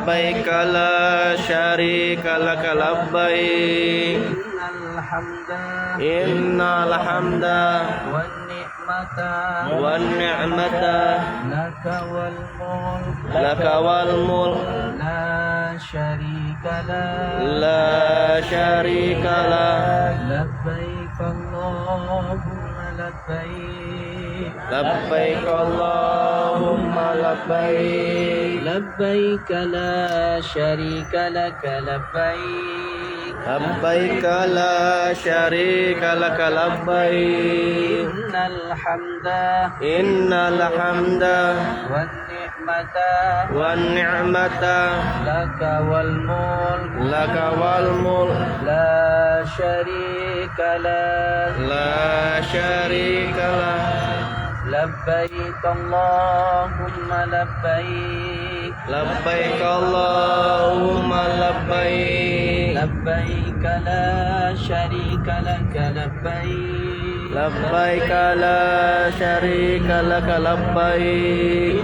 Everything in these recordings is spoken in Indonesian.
labbaik la syarika lak labbaik innal hamda wan ni'mata laka wal mulk la syarika lak labbaik Allahumma labbaik labbaik la syarika lak labbaik labbaik la syarika lak labbaik innal hamda wan ni'mata laka wal mulk la syarika lak labbaik Allahumma labbaik labbaik Allahumma labbaik labbaik la syarika lak labbaik labbaik la syarika lak labbaik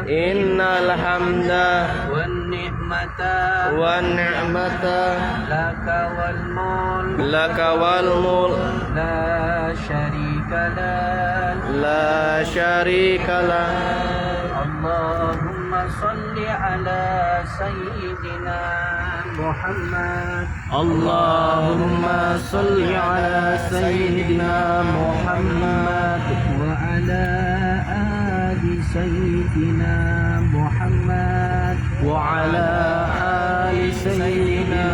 innal hamda wan ni'mata laka wal mulk la syarika lak la syarika lak Allahumma salli ala sayyidina Muhammad Allahumma salli ala sayyidina Muhammad wa ala ali sayyidina Muhammad wa ala ali sayyidina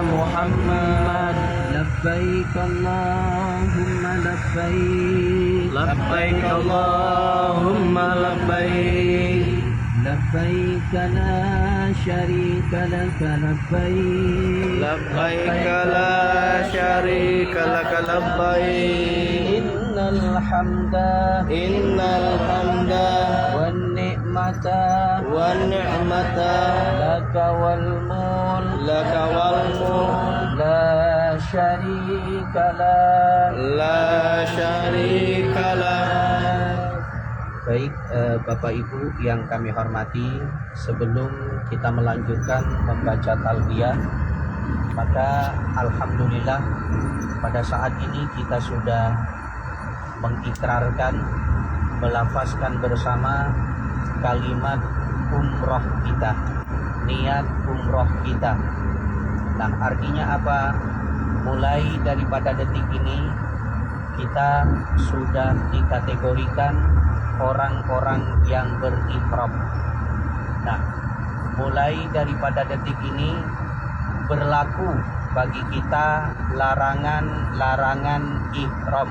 Muhammad labbaik Allahumma labbaik labbaik Allahumma labbaik labbaik la syarika lak labbaik labbaik la syarika lak labbaik innal hamda wan ni'mata laka wal mulk la syarika lak. Baik, Bapak Ibu yang kami hormati, sebelum kita melanjutkan membaca talbiyah, maka alhamdulillah pada saat ini kita sudah mengikrarkan, melafazkan bersama kalimat umroh kita, niat umroh kita. Nah, artinya apa? Mulai daripada detik ini kita sudah dikategorikan orang-orang yang berihram. Nah, mulai daripada detik ini berlaku bagi kita larangan-larangan ihram.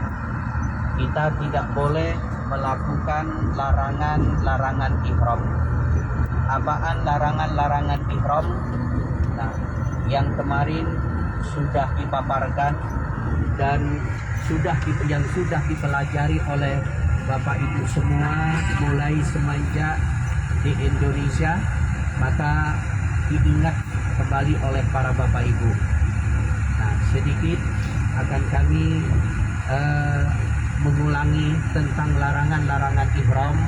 Kita tidak boleh melakukan larangan-larangan ihram. Apaan larangan-larangan ihram? Nah, yang kemarin sudah dipaparkan dan yang sudah dipelajari oleh Bapak Ibu semua mulai semenjak di Indonesia, maka diingat kembali oleh para Bapak Ibu. Nah, sedikit akan kami mengulangi tentang larangan-larangan ihram.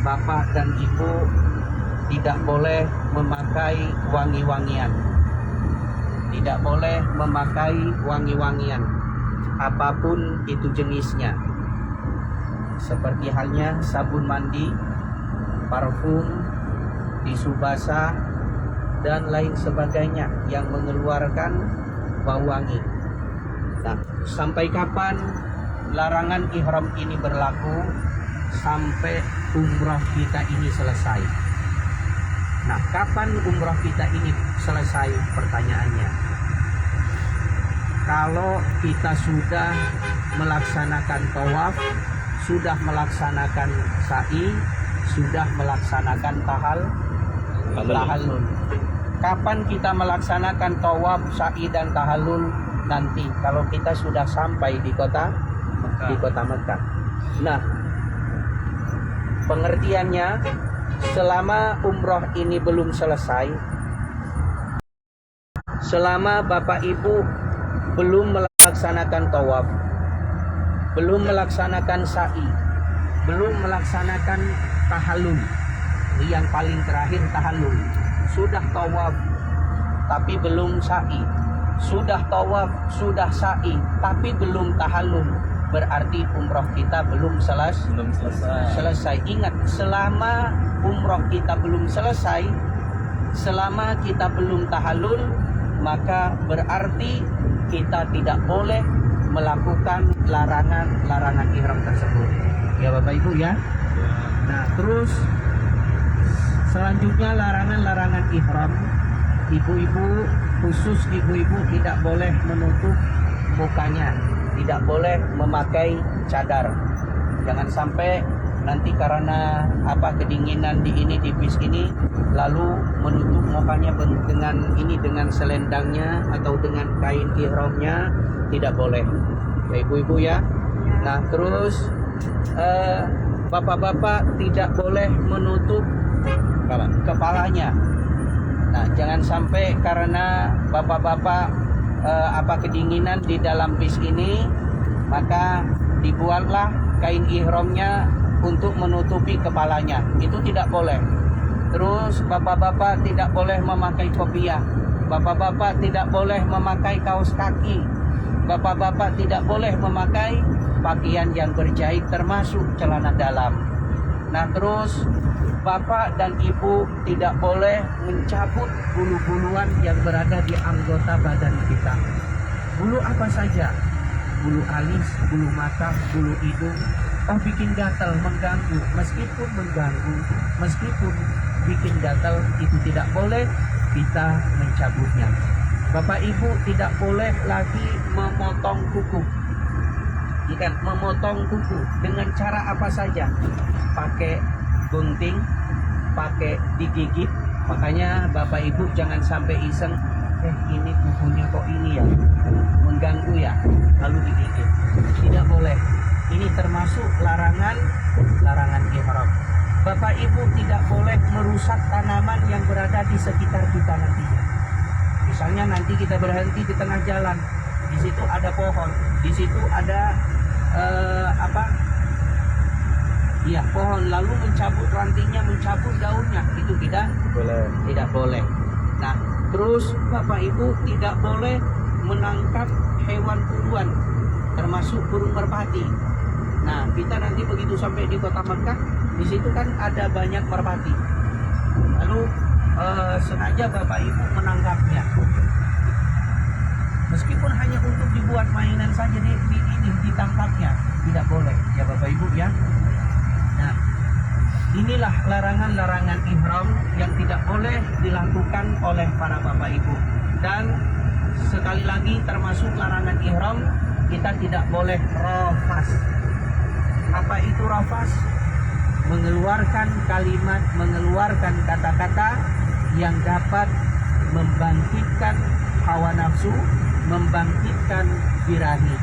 Bapak dan Ibu tidak boleh memakai wangi-wangian. Tidak boleh memakai wangi-wangian apapun itu jenisnya. Seperti halnya sabun mandi, parfum, tisu basah, dan lain sebagainya yang mengeluarkan bau wangi. Nah, sampai kapan larangan ihram ini berlaku? Sampai umrah kita ini selesai. Nah, kapan umrah kita ini selesai? Pertanyaannya. Kalau kita sudah melaksanakan tawaf, sudah melaksanakan sa'i, sudah melaksanakan tahallul. Kapan kita melaksanakan tawaf, sa'i dan tahallul? Nanti kalau kita sudah sampai di kota Mekah. Nah, pengertiannya, selama umroh ini belum selesai, selama Bapak Ibu belum melaksanakan tawaf, belum melaksanakan sa'i, belum melaksanakan tahallul, yang paling terakhir tahallul. Sudah tawaf tapi belum sa'i, sudah tawaf, sudah sa'i tapi belum tahallul, berarti umroh kita belum selesai. Ingat, selama umroh kita belum selesai, selama kita belum tahallul, maka berarti kita tidak boleh melakukan larangan ihram tersebut. Ya Bapak Ibu ya. Nah, terus selanjutnya larangan ihram. Ibu-ibu, khusus ibu-ibu tidak boleh menutup mukanya, tidak boleh memakai cadar. Jangan sampai nanti karena kedinginan di bis ini lalu menutup mukanya dengan selendangnya atau dengan kain ihramnya, tidak boleh. Ya ibu-ibu ya. Nah, terus bapak-bapak tidak boleh menutup kepalanya. Nah, jangan sampai karena bapak-bapak kedinginan di dalam bis ini, maka dibuatlah kain ihramnya untuk menutupi kepalanya. Itu tidak boleh. Terus bapak-bapak tidak boleh memakai kopiah. Bapak-bapak tidak boleh memakai kaos kaki. Bapak-bapak tidak boleh memakai pakaian yang berjahit termasuk celana dalam. Nah, terus bapak dan ibu tidak boleh mencabut bulu-buluan yang berada di anggota badan kita. Bulu apa saja? Bulu alis, bulu mata, bulu hidung. Bikin gatal, mengganggu. Meskipun bikin gatal, itu tidak boleh kita mencabutnya. Bapak ibu tidak boleh lagi memotong kuku. Ikan memotong kuku dengan cara apa saja? Pakai gunting, pakai digigit. Makanya bapak ibu jangan sampai iseng, ini kukunya kok ini ya, mengganggu ya, lalu digigit. Tidak boleh. Ini termasuk larangan ihram. Bapak ibu tidak boleh merusak tanaman yang berada di sekitar kita nantinya. Misalnya nanti kita berhenti di tengah jalan, di situ ada pohon, di situ ada pohon, lalu mencabut rantingnya, mencabut daunnya, itu tidak boleh. Nah, terus bapak ibu tidak boleh menangkap hewan buruan, termasuk burung merpati. Nah, kita nanti begitu sampai di kota Mekah, di situ kan ada banyak merpati. Lalu sengaja bapak ibu menangkapnya, meskipun hanya untuk dibuat mainan saja, ditangkapnya, tidak boleh ya bapak ibu ya. Nah, inilah larangan ihram yang tidak boleh dilakukan oleh para bapak ibu. Dan sekali lagi termasuk larangan ihram, kita tidak boleh rafas. Apa itu rafas? Mengeluarkan kalimat, mengeluarkan kata-kata yang dapat membangkitkan hawa nafsu, membangkitkan birahi.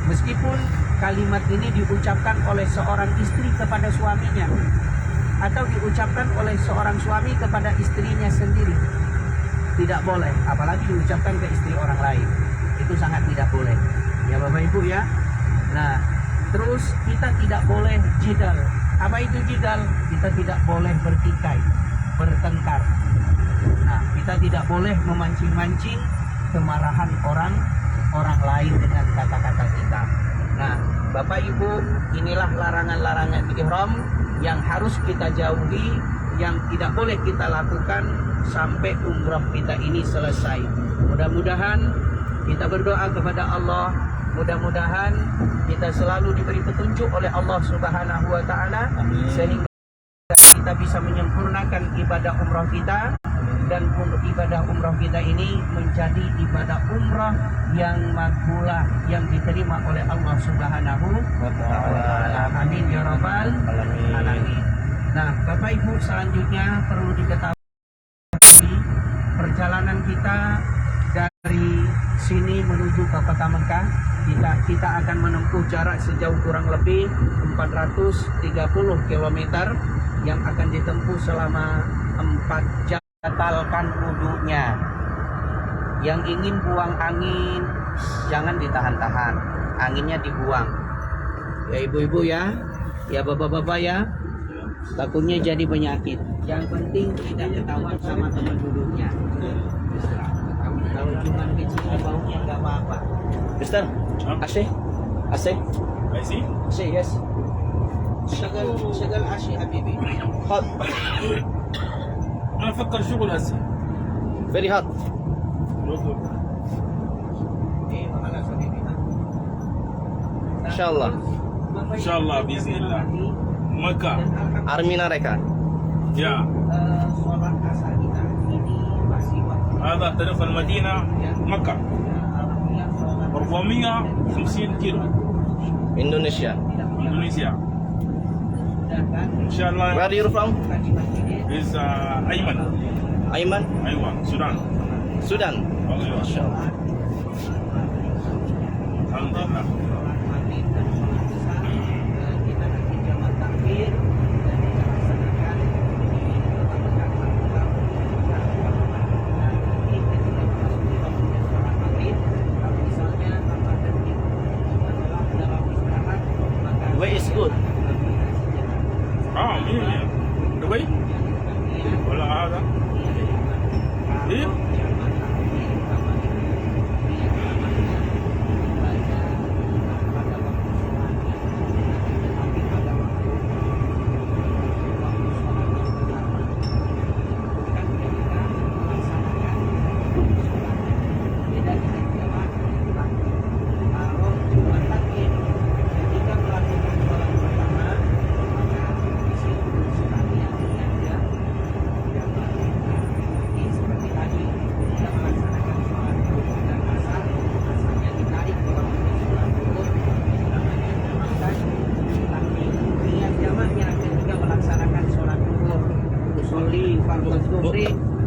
Meskipun kalimat ini diucapkan oleh seorang istri kepada suaminya, atau diucapkan oleh seorang suami kepada istrinya sendiri, tidak boleh. Apalagi diucapkan ke istri orang lain, itu sangat tidak boleh ya bapak ibu ya. Nah, terus kita tidak boleh jidal. Apa itu jidal? Kita tidak boleh bertikai, bertengkar. Nah, kita tidak boleh memancing-mancing kemarahan orang lain dengan kata-kata kita. Nah, bapak ibu, inilah larangan ihram yang harus kita jauhi, yang tidak boleh kita lakukan sampai umrah kita ini selesai. Mudah-mudahan kita berdoa kepada Allah, mudah-mudahan kita selalu diberi petunjuk oleh Allah Subhanahu wa taala, sehingga kita bisa menyempurnakan ibadah umrah kita, dan ibadah umrah kita ini menjadi ibadah umrah yang makbulah, yang diterima oleh Allah Subhanahu wa taala. Amin ya rabbal alamin. Nah, Bapak Ibu, selanjutnya perlu diketahui perjalanan kita dari sini menuju ke kota Mekah, kita akan menempuh jarak sejauh kurang lebih 430 km yang akan ditempuh selama 4 jam. Batalkan wudunya. Yang ingin buang angin, jangan ditahan-tahan, anginnya dibuang. Ya ibu-ibu ya, ya bapak-bapak ya, takutnya jadi penyakit. Yang penting tidak ketahuan sama teman duduknya. Kalau cuma kecil baunya nggak apa-apa. Mister, Asih? Asih? I see. Asih, yes. Segal asyik habibi. Hot. أنا أفكر شغل هسه. Very hot. Malas habibi. Insyaallah. إن شاء الله بإذن الله. مكة. Armina Reka. يا Sholat asar kita ini masih waktu. هذا طريق المدينة مكة Alhamdulillah sholat 450 كيلو Indonesia. إندونيسيا. sedangkan إن شاء الله Where are you from? tadi masjid is أيمن. Aiman, أيوة السودان. Sudan. أيوة. Insyaallah. الحمد لله. sholat maghrib dan sholat isya kita nanti jamak takbir dan kita laksanakan di tempat makan nanti ketika memasuki waktunya sholat maghrib kalau misalnya tanpa tertib menolak dalam istirahat maka Way is good. مين دبي ولا هذا؟ إيه؟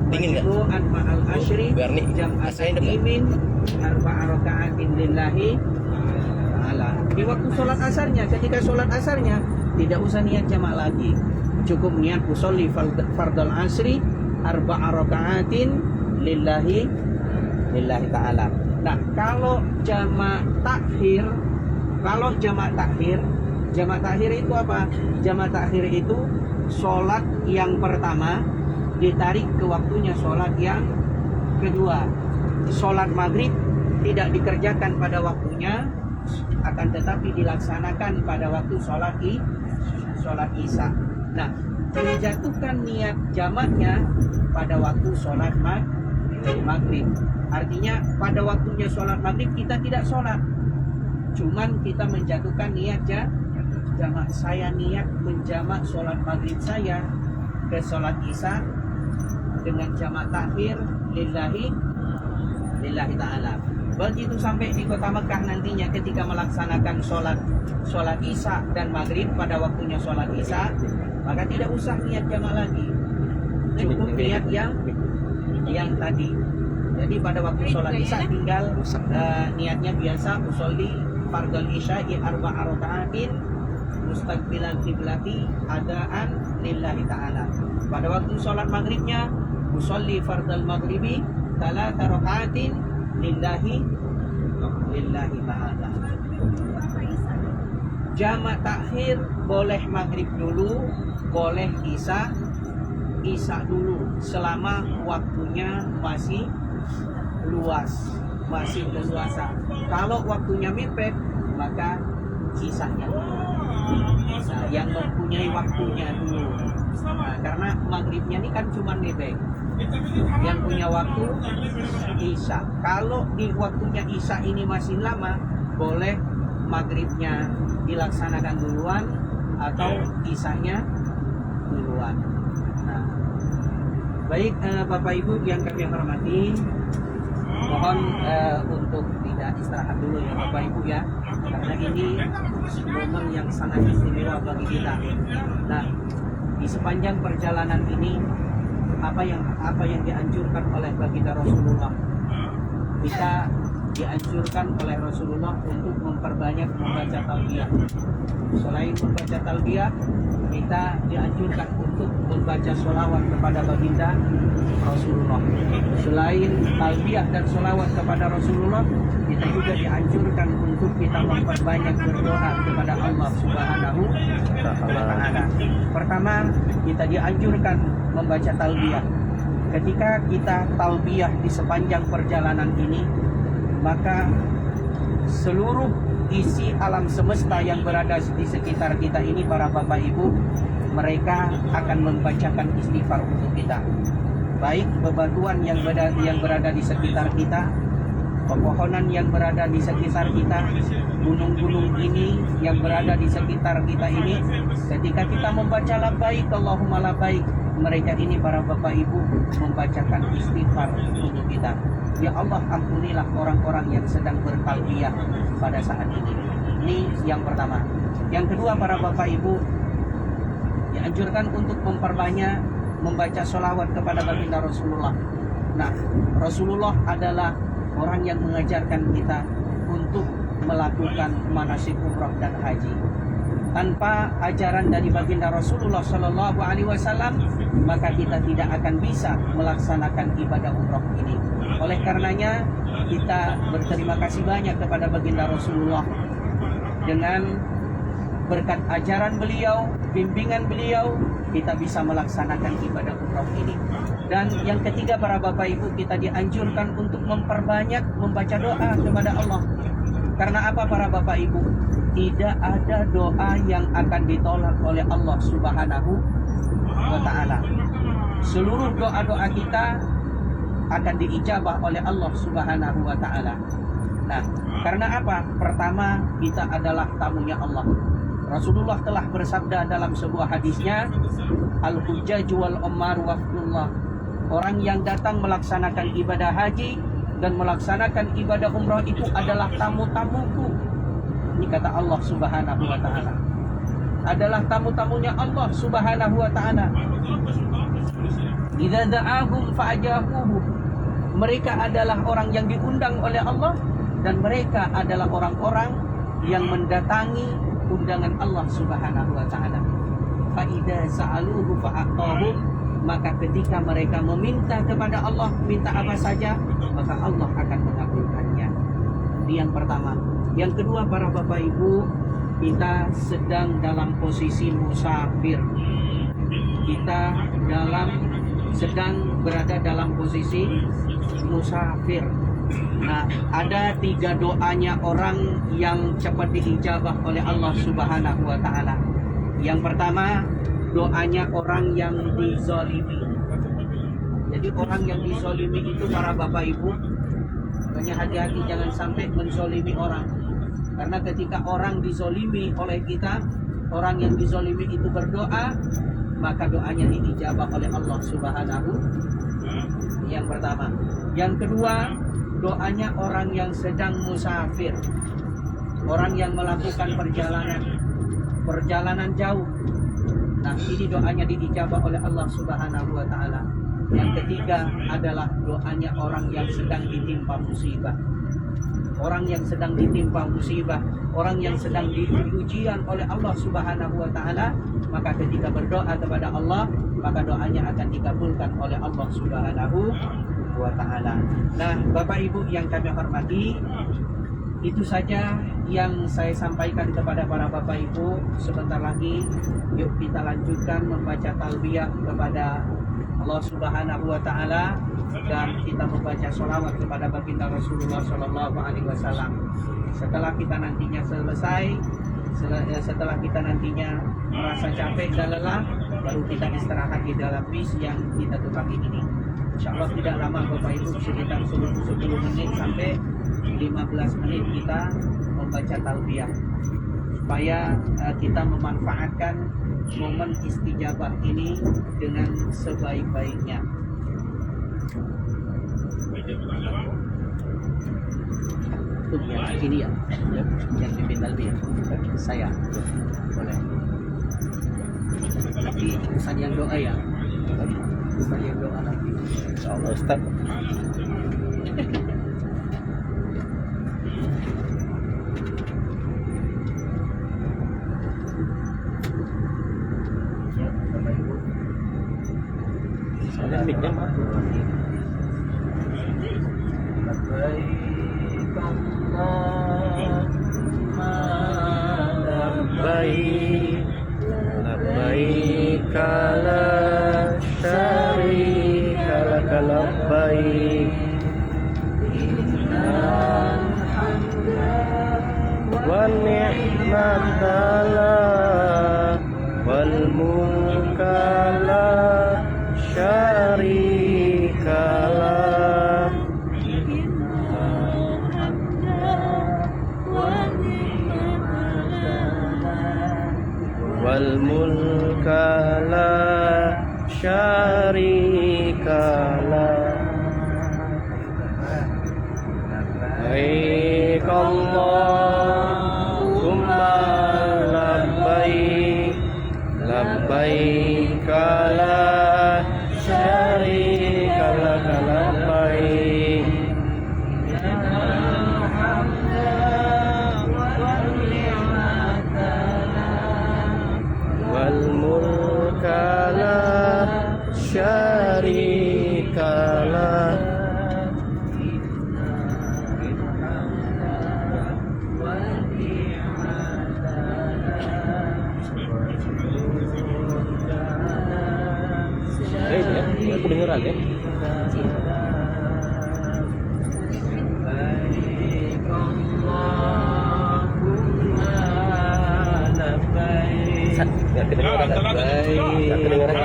Dingin nggak? Ma'al asyri Biar nih, jam'at asain depan. imin arba'a raka'atin lillahi ta'ala. Di waktu sholat asarnya, ketika sholat asarnya tidak usah niat jamak lagi, cukup niat usolli fardal asri arba'a raka'atin lillahi ta'ala. Nah, kalau jamak takhir itu apa? Jamak takhir itu sholat yang pertama ditarik ke waktunya sholat yang kedua. Sholat maghrib tidak dikerjakan pada waktunya, akan tetapi dilaksanakan pada waktu sholat isya. Nah, dijatuhkan niat jamaknya pada waktu sholat maghrib. Artinya pada waktunya sholat maghrib kita tidak sholat, cuman kita menjatuhkan niat jamak. Saya niat menjamak sholat maghrib saya ke sholat isya dengan jamak takhir lillahi ta'ala. Begitu sampai di kota Mekah nantinya ketika melaksanakan sholat isya dan maghrib pada waktunya sholat isya, maka tidak usah niat jamak lagi, cukup niat yang tadi. Jadi pada waktu sholat isya tinggal niatnya biasa usolli fardal isya'i arba'a raka'atin mustaqbilan qiblati adaan lillahi ta'ala. Pada waktu sholat maghribnya usolli fardal maghribi talata raka'atin lillahi ta'ala. Jamak takhir boleh maghrib dulu, boleh isya dulu selama waktunya masih luas, masih leluasa. Kalau waktunya mepet maka isyanya. Nah, yang mempunyai waktunya dulu. Nah, karena maghribnya ini kan cuma nebeng. Yang punya waktu isya. Kalau di waktunya isya ini masih lama, boleh maghribnya dilaksanakan duluan atau isyanya duluan. Nah, baik Bapak Ibu yang kami hormati, mohon untuk tidak istirahat dulu ya Bapak Ibu ya, karena ini momen yang sangat istimewa bagi kita. Nah, di sepanjang perjalanan ini apa yang dianjurkan oleh baginda Rasulullah, kita dianjurkan oleh Rasulullah untuk memperbanyak membaca talbiyah. Selain membaca talbiyah, kita dianjurkan untuk membaca sholawat kepada baginda Rasulullah. Selain talbiyah dan sholawat kepada Rasulullah, kita juga dianjurkan untuk kita memperbanyak berdoa kepada Allah Subhanahu wa Ta'ala. Pertama, kita dianjurkan membaca talbiyah. Ketika kita talbiyah di sepanjang perjalanan ini, maka seluruh isi alam semesta yang berada di sekitar kita ini, para bapak ibu, mereka akan membacakan istighfar untuk kita. Baik bebatuan yang berada di sekitar kita, pepohonan yang berada di sekitar kita, gunung-gunung ini yang berada di sekitar kita ini, ketika kita membaca labbaik Allahumma labbaik, mereka ini para bapak ibu membacakan istighfar untuk kita. Ya Allah, ampunilah orang-orang yang sedang bertalbiyah pada saat ini. Ini yang pertama. Yang kedua, para bapak ibu, dianjurkan untuk memperbanyak membaca sholawat kepada baginda Rasulullah. Nah, Rasulullah adalah orang yang mengajarkan kita untuk melakukan manasik umrah dan haji. Tanpa ajaran dari baginda Rasulullah Shallallahu Alaihi Wasallam, maka kita tidak akan bisa melaksanakan ibadah umrah ini. Oleh karenanya, kita berterima kasih banyak kepada baginda Rasulullah. Dengan berkat ajaran beliau, bimbingan beliau, kita bisa melaksanakan ibadah umrah ini. Dan yang ketiga, para bapak ibu, kita dianjurkan untuk memperbanyak membaca doa kepada Allah. Karena apa, para bapak ibu? Tidak ada doa yang akan ditolak oleh Allah Subhanahu wa ta'ala. Seluruh doa-doa kita akan diijabah oleh Allah Subhanahu wa ta'ala. Nah, karena apa? Pertama, kita adalah tamunya Allah. Rasulullah telah bersabda dalam sebuah hadisnya, Al-Hujjaj wal Ummar wafdullah. Orang yang datang melaksanakan ibadah haji dan melaksanakan ibadah umrah itu adalah tamu-tamuku. Ini kata Allah Subhanahu wa ta'ala. Adalah tamu-tamunya Allah Subhanahu wa ta'ala. Idza da'ahum fa'ajabuhu. Mereka adalah orang yang diundang oleh Allah, dan mereka adalah orang-orang yang mendatangi undangan Allah Subhanahu wa ta'ala. Fa idza sa'aluhu fa'atahum. Maka ketika mereka meminta kepada Allah, minta apa saja, maka Allah akan mengabulkannya. Ini yang pertama. Yang kedua, para bapak ibu, kita sedang dalam posisi musafir. Kita sedang berada dalam posisi musafir. Nah, ada 3 doanya orang yang cepat diijabah oleh Allah Subhanahu wa ta'ala. Yang pertama, doanya orang yang dizalimi. Jadi orang yang dizalimi itu, para bapak ibu, banyak hati-hati jangan sampai menzalimi orang. Karena ketika orang dizalimi oleh kita, orang yang dizalimi itu berdoa, maka doanya diijabah oleh Allah Subhanahu. Yang pertama. Yang kedua, doanya orang yang sedang musafir, orang yang melakukan perjalanan jauh. Nah, ini doanya diijabah oleh Allah Subhanahu wa ta'ala. Yang ketiga adalah doanya orang yang sedang ditimpa musibah. Orang yang sedang ditimpa musibah, orang yang sedang diujian oleh Allah Subhanahu wa ta'ala, maka ketika berdoa kepada Allah, maka doanya akan dikabulkan oleh Allah Subhanahu wa ta'ala. Nah, Bapak Ibu yang kami hormati, itu saja yang saya sampaikan kepada para Bapak Ibu. Sebentar lagi yuk kita lanjutkan membaca talbiyah kepada Allah Subhanahu wa ta'ala, dan kita membaca sholawat kepada baginda Rasulullah Shallallahu Alaihi Wasallam. Setelah kita nantinya selesai, setelah kita nantinya merasa capek dan lelah, baru kita istirahat di dalam bis yang kita tumpangi ini. Insya Allah tidak lama Bapak Ibu, sekitar 10 menit sampai 15 menit kita membaca talbiyah, supaya kita memanfaatkan momen istijabah ini dengan sebaik-baiknya. Itu yang ini ya, yang pimpin talbiyah saya boleh. Tapi Ustaz yang doa ya, Ustaz yang doa lagi. Insyaallah Ustaz. Soalnya mic-nya mah. Labbaik Allahumma labbaik, labbaik la labbaik wan ni'mata lak wal mulka la syarika lak wal mulka la syarika lak labbaik Allahumma labbaik labbaik la syarika lak labbaik wal mulka la syarika lak ya, aku dengeran ya. Biar kedengeran. Biar kedengeran.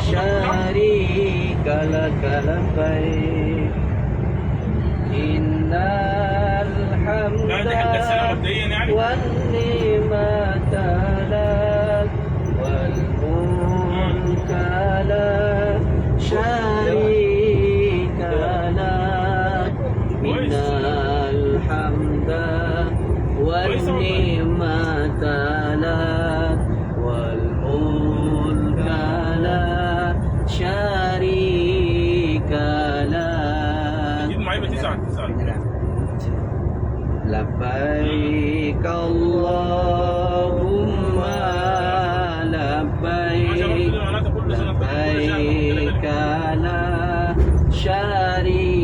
Syarika lak labbaik innal hamda wan ni'mata lak wal mulka la syarika lak innal hamda wan ni'mata lak wal mulka la syarika lak labbaik Allahumma labbaik labbaik la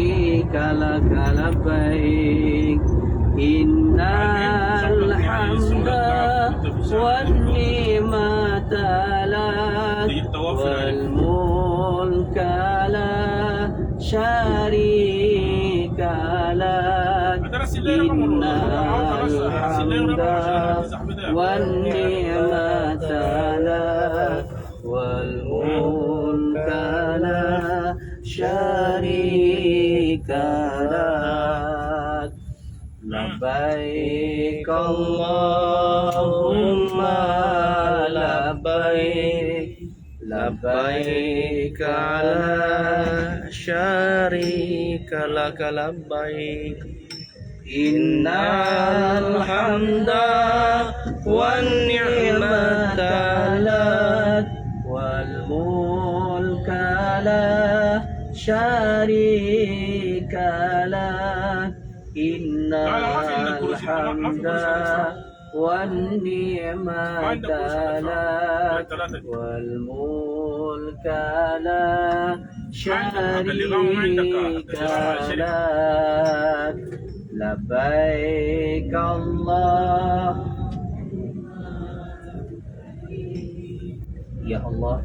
syarika lak labbaik innal hamda wan ni'mata lak wal mulka la syarika lak innal hamda wan ni'mata lak wal mulka la syarika lak labbaik Allahumma labbaik labbaik la syarika lak labbaik innal hamda wan ni'mata lak wal mulka la syarika lak innal hamda wan ni'mata lak wal mulka la syarika lak labbaik Allah. Ya Allah,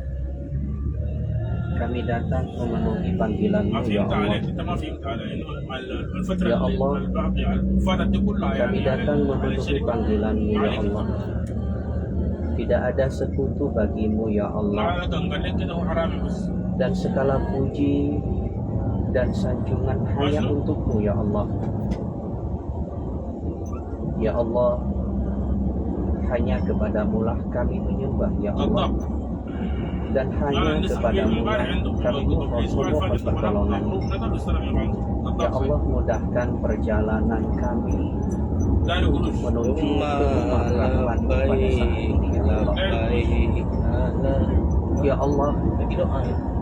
kami datang memenuhi panggilan-Mu ya Allah. Ya Allah, kami datang memenuhi panggilan-Mu ya Allah. Tidak ada sekutu bagi-Mu ya Allah. Dan segala puji dan sanjungan hanya untuk-Mu ya Allah. Ya Allah, hanya kepadamu lah kami menyembah ya Allah. Dan hanya kepadamu lah kami memohon pertolongan-Mu. Ya Allah, mudahkan perjalanan kami menuju ke rumah rahmat pada saat ini ya Allah. Ya Allah,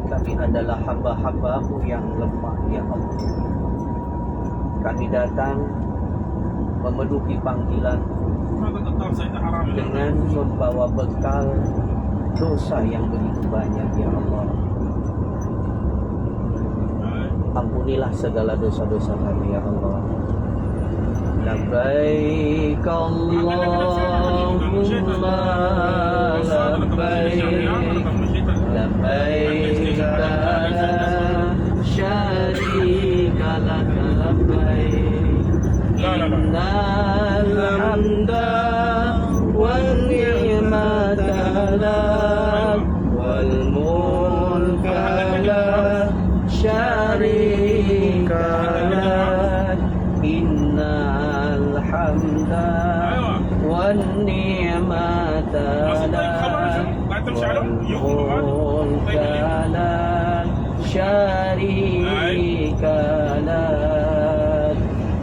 kami adalah hamba-hamba-Mu yang lemah ya Allah. Kami datang memenuhi panggilan dengan membawa bekal dosa yang begitu banyak ya Allah. Ampunilah segala dosa-dosa kami ya Allah. Labbaik Allahumma labbaik labbaik la شريك لك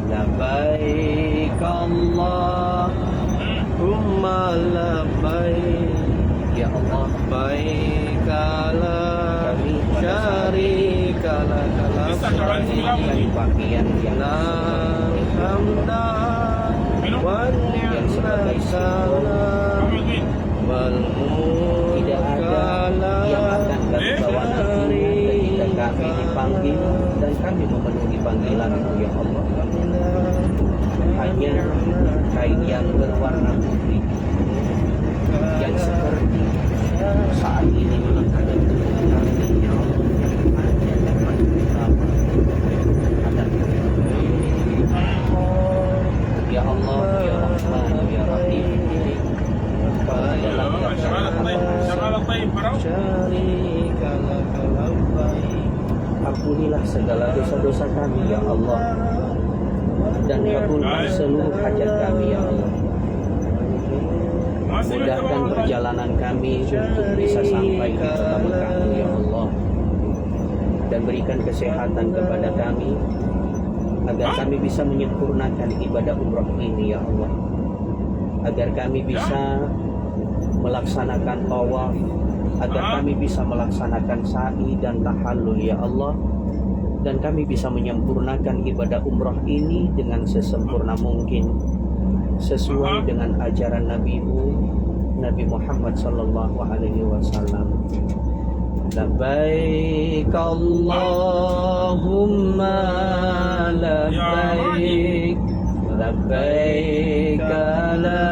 لبيك اللهم لبيك يا الله لبيك لا شريك لك لبيك pakaian yang لا حمد yang sebagai simbol tidak ada yang akan kami bawa nanti ketika kami dipanggil dan kami memenuhi panggilan-Mu ya Allah. Hanya kain yang berwarna putih yang seperti saat ini melekat di tubuh kami ya Allah, hanya dapat bersama ada ya Allah ya Rahman ya Rahim. Kau adalah yang ampunilah segala dosa-dosa kami ya Allah, dan kabulkan seluruh hajat kami ya Allah. Mudahkan perjalanan kami untuk bisa sampai di kota Mekah ya Allah, dan berikan kesehatan kepada kami agar kami bisa menyempurnakan ibadah umrah ini ya Allah, agar kami bisa melaksanakan tawaf, agar kami bisa melaksanakan sa'i dan tahallul ya Allah, dan kami bisa menyempurnakan ibadah umrah ini dengan sesempurna mungkin sesuai dengan ajaran Nabi Muhammad sallallahu alaihi wasallam. Labbaik Allahumma labbaik labbaik la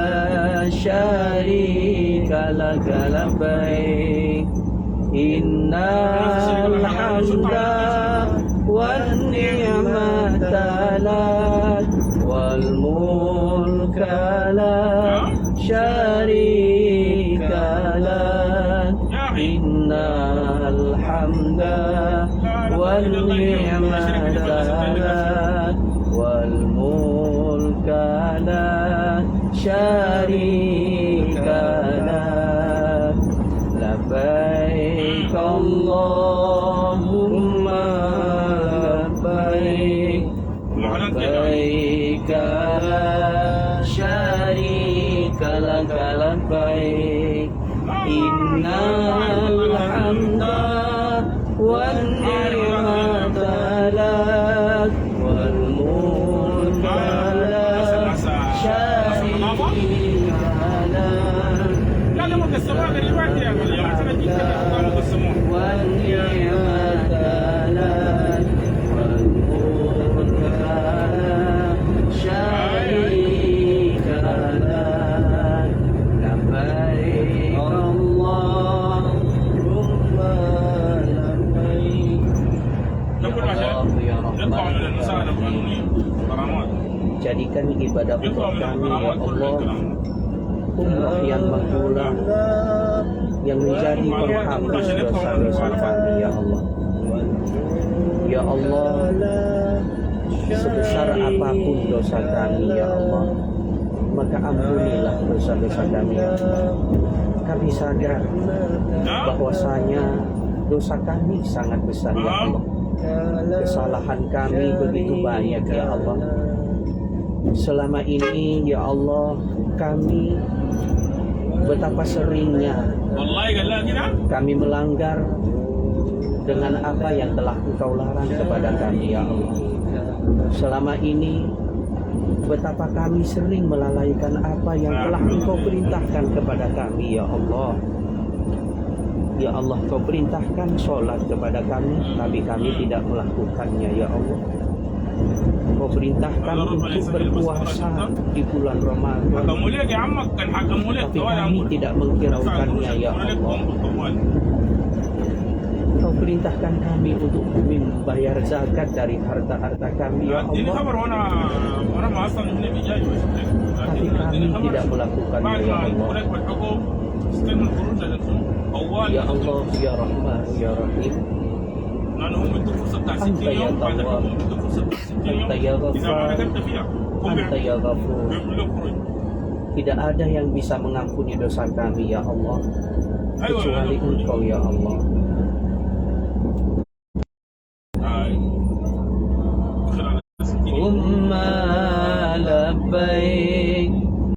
syarika lak labbaik innal hamda wan ni'mata lak wal mulka la syarika lak innal hamda wal ni'mata lak wal mulka la syarika lak labbaik Allahumma labbaik labbaik la syarika lak labbaik innal hamda wan ni'mata lak wal mulka la syarika lak لا لا مقسمات الرواية يا ولد عشان أجيك مقسمات wan ni'mata lak wal mulka la syarika lak labbaik Allahumma labbaik نقول عشان نطلع من المساعدة القانونية غرامات jadikan ibadah يطلع umrah من kami ya الغرامات كل Allah الكلام umrah yang mengulang, yang menjadi penghapus dosa-dosa kami ya Allah. Ya Allah, sebesar apapun dosa kami ya Allah, maka ampunilah dosa-dosa kami ya Allah. Kami sadar bahwasanya dosa kami sangat besar ya Allah. Kesalahan kami begitu banyak ya Allah. Selama ini ya Allah, kami betapa seringnya والله قال لا كده kami melanggar dengan apa yang telah Engkau larang kepada kami ya Allah. Selama ini betapa kami sering melalaikan apa yang telah Engkau perintahkan kepada kami ya Allah. Ya Allah, Kau perintahkan sholat kepada kami, tapi kami tidak melakukannya ya Allah. Kau perintahkan untuk berpuasa di bulan Ramadan, حكموا لك يا عمك كان حكموا لك tapi kami tidak menghiraukannya ya Allah. Kau perintahkan kami untuk membayar zakat dari harta-harta kami ya اديني Allah, خبر وانا ما اصلا النبي جاي tapi kami tidak melakukannya ya Allah. والحكم استلم الخروج لنفسهم اول Ya Allah, ya Rahman, ya Rahim, لانهم بدهم فرصه بتاع 60 يوم بعد الحكم بدهم فرصه بتاع 60 يوم Anta ya اذا ما Ghaffar, كتبت فيها هم Anta ya Ghafur. بيعملوا لك خروج Tidak ada yang bisa mengampuni dosa kami ya Allah, kecuali Engkau ya Allah.